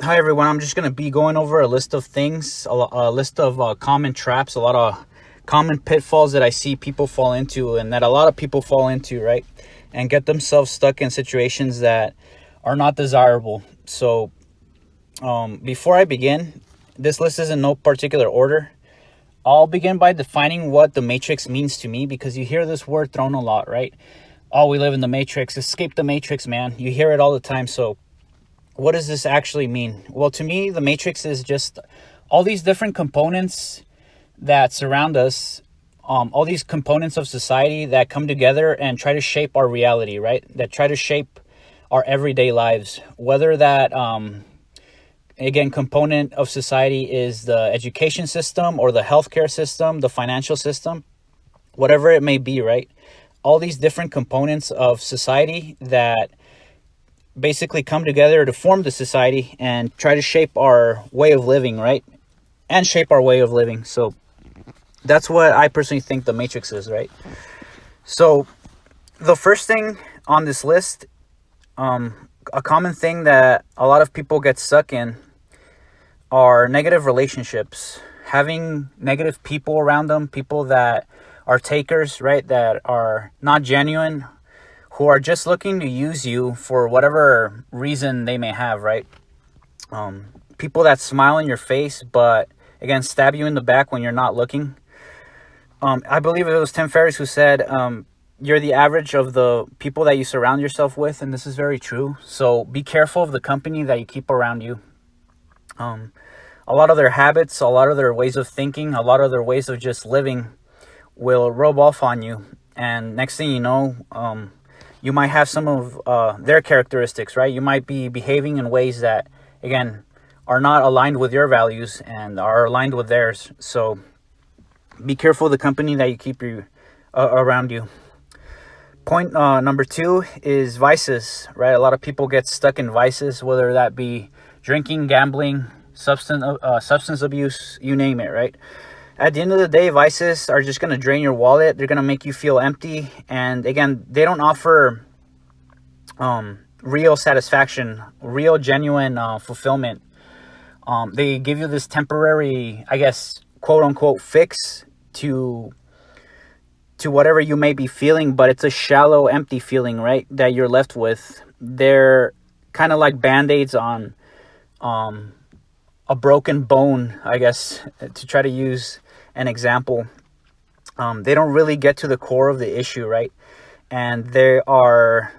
Hi everyone, I'm just going to be going over a list of things, a list of common traps, a lot of common pitfalls that I see people fall into and that a lot of people fall into, right? And get themselves stuck in situations that are not desirable. So before I begin, this list is in no particular order. I'll begin by defining what the matrix means to me, because you hear this word thrown a lot, right? Oh, we live in the matrix. Escape the matrix, man. You hear it all the time. So what does this actually mean? Well, to me, the matrix is just all these different components that surround us, all these components of society that come together and try to shape our reality, right? That try to shape our everyday lives. Whether that, again, component of society is the education system or the healthcare system, the financial system, whatever it may be, right? All these different components of society that basically come together to form the society and try to shape our way of living, right? And shape our way of living. So that's what I personally think the matrix is, right? So the first thing on this list, a common thing that a lot of people get stuck in are negative relationships. Having negative people around them, people that are takers, right? That are not genuine, who are just looking to use you for whatever reason they may have, right? People that smile in your face, but again, stab you in the back when you're not looking. I believe it was Tim Ferriss who said, you're the average of the people that you surround yourself with, and this is very true. So be careful of the company that you keep around you. A lot of their habits, a lot of their ways of thinking, a lot of their ways of just living will rub off on you. And next thing you know, you might have some of their characteristics, right? You might be behaving in ways that, again, are not aligned with your values and are aligned with theirs. So be careful of the company that you keep around you. Point number 2 is vices, right? A lot of people get stuck in vices, whether that be drinking, gambling, substance abuse, you name it, right? At the end of the day, vices are just going to drain your wallet. They're going to make you feel empty. And again, they don't offer real satisfaction, real genuine fulfillment. They give you this temporary, I guess, quote unquote, fix to whatever you may be feeling, but it's a shallow, empty feeling, right? That you're left with. They're kind of like Band-Aids on a broken bone, I guess, to try to use an example. They don't really get to the core of the issue, right? And there are,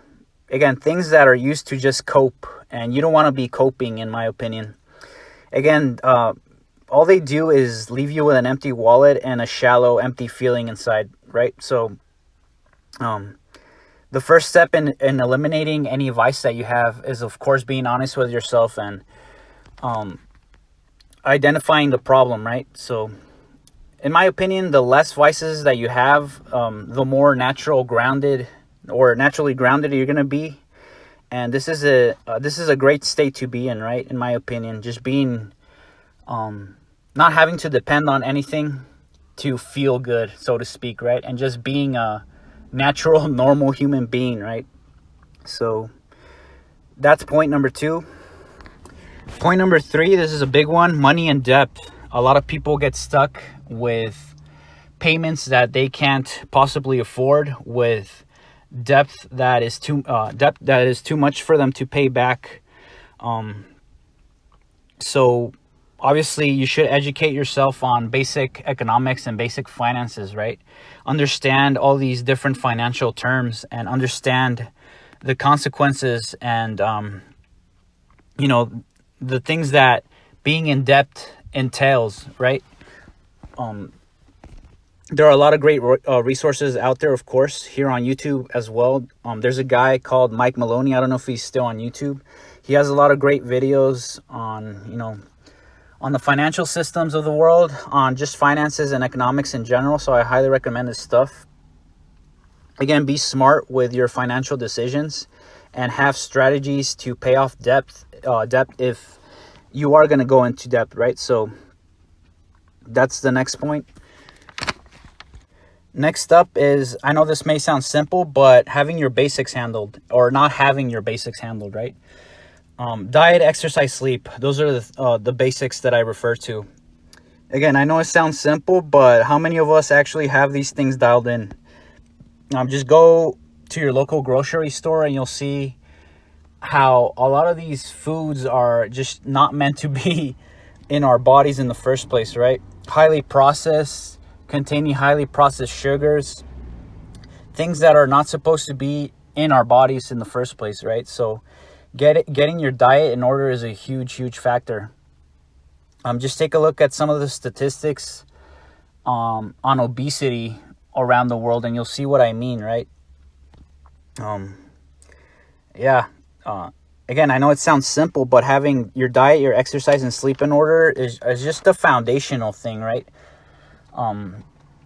again, things that are used to just cope, and you don't want to be coping, in my opinion. Again, all they do is leave you with an empty wallet and a shallow, empty feeling inside, right? So the first step in eliminating any vice that you have is, of course, being honest with yourself and identifying the problem, right? So in my opinion, the less vices that you have, the more naturally grounded you're going to be. And this is a great state to be in, right? In my opinion, just being, not having to depend on anything to feel good, so to speak, right? And just being a natural, normal human being, right? So that's point number 2. Point number 3, this is a big one, money and debt. A lot of people get stuck with payments that they can't possibly afford, with debt that is too much for them to pay back. So obviously you should educate yourself on basic economics and basic finances, right? Understand all these different financial terms and understand the consequences and the things that being in debt entails, right? There are a lot of great resources out there, of course, here on YouTube as well. There's a guy called Mike Maloney. I don't know if he's still on YouTube. He has a lot of great videos on the financial systems of the world, on just finances and economics in general. So I highly recommend his stuff. Again, be smart with your financial decisions and have strategies to pay off debt if you are going to go into debt, right? So that's the next point. Next up is, I know this may sound simple, but having your basics handled, or not having your basics handled, right? Diet, exercise, sleep. Those are the basics that I refer to. Again, I know it sounds simple, but how many of us actually have these things dialed in? Just go to your local grocery store and you'll see how a lot of these foods are just not meant to be in our bodies in the first place, right? Highly processed, containing highly processed sugars, things that are not supposed to be in our bodies in the first place, right? So getting your diet in order is a huge factor. Just take a look at some of the statistics on obesity around the world and you'll see what I mean, right? Again, I know it sounds simple, but having your diet, your exercise, and sleep in order is just a foundational thing, right?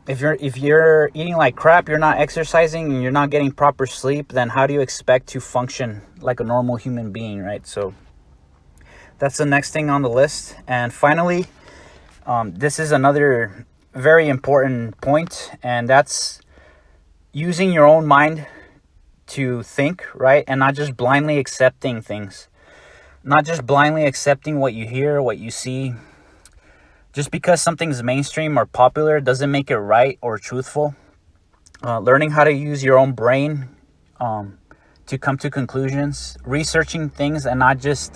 If you're eating like crap, you're not exercising, and you're not getting proper sleep, then how do you expect to function like a normal human being, right? So that's the next thing on the list. And finally, this is another very important point, and that's using your own mind to think, right? And not just blindly accepting things. Not just blindly accepting what you hear, what you see. Just because something's mainstream or popular doesn't make it right or truthful. Learning how to use your own brain to come to conclusions. Researching things and not just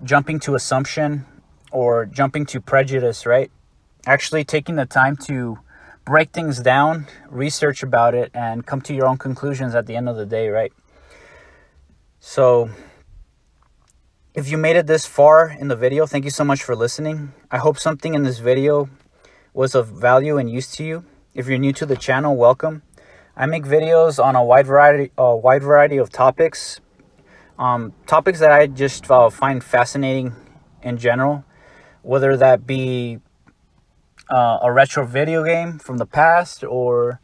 jumping to assumption or jumping to prejudice, right? Actually taking the time to break things down, research about it, and come to your own conclusions at the end of the day, right? So if you made it this far in the video, thank you so much for listening. I hope something in this video was of value and use to you. If you're new to the channel, welcome. I make videos on a wide variety of topics. Topics that I just find fascinating in general, whether that be a retro video game from the past or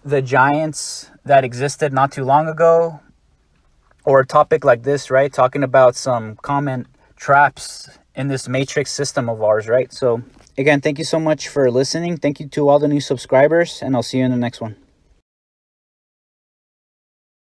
the giants that existed not too long ago, or a topic like this, right? Talking about some common traps in this matrix system of ours, right? So again, thank you so much for listening. Thank you to all the new subscribers, and I'll see you in the next one.